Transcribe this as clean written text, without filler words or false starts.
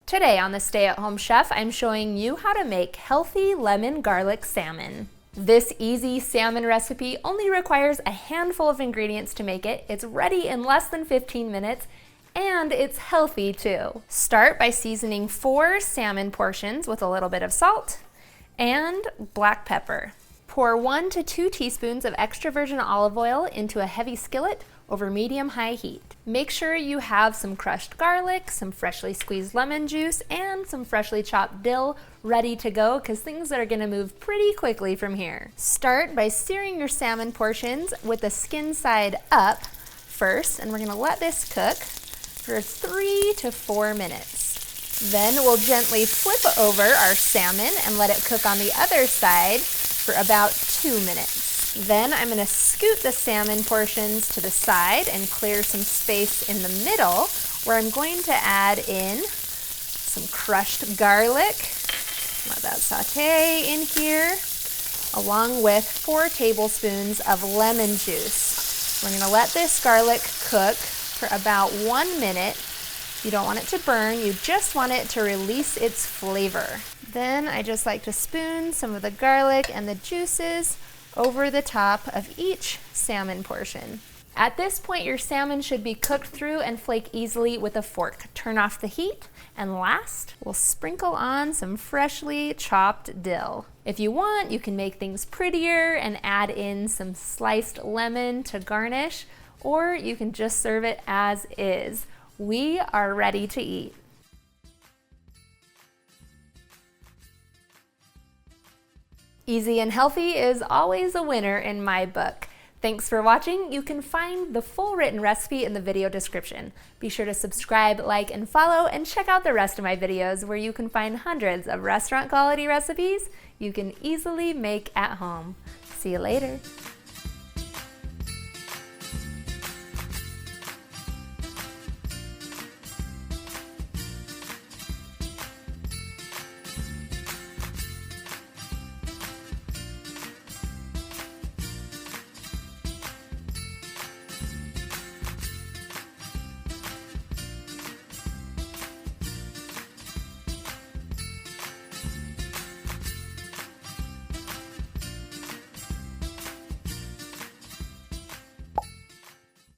Today on the Stay at Home Chef, I'm showing you how to make healthy lemon garlic salmon. This easy salmon recipe only requires a handful of ingredients to make it. It's ready in less than 15 minutes, and it's healthy too. Start by seasoning 4 salmon portions with a little bit of salt and black pepper. Pour 1 to 2 teaspoons of extra virgin olive oil into a heavy skillet over medium-high heat. Make sure you have some crushed garlic, some freshly squeezed lemon juice, and some freshly chopped dill ready to go because things are gonna move pretty quickly from here. Start by searing your salmon portions with the skin side up first, and we're gonna let this cook for 3 to 4 minutes. Then we'll gently flip over our salmon and let it cook on the other side for about 2 minutes. Then I'm going to scoot the salmon portions to the side and clear some space in the middle where I'm going to add in some crushed garlic. Let that saute in here, along with 4 tablespoons of lemon juice. We're going to let this garlic cook for about 1 minute. You don't want it to burn, you just want it to release its flavor. Then I just like to spoon some of the garlic and the juices over the top of each salmon portion. At this point, your salmon should be cooked through and flake easily with a fork. Turn off the heat, and last, we'll sprinkle on some freshly chopped dill. If you want, you can make things prettier and add in some sliced lemon to garnish, or you can just serve it as is. We are ready to eat. Easy and healthy is always a winner in my book. Thanks for watching. You can find the full written recipe in the video description. Be sure to subscribe, like, and follow, and check out the rest of my videos where you can find hundreds of restaurant quality recipes you can easily make at home. See you later.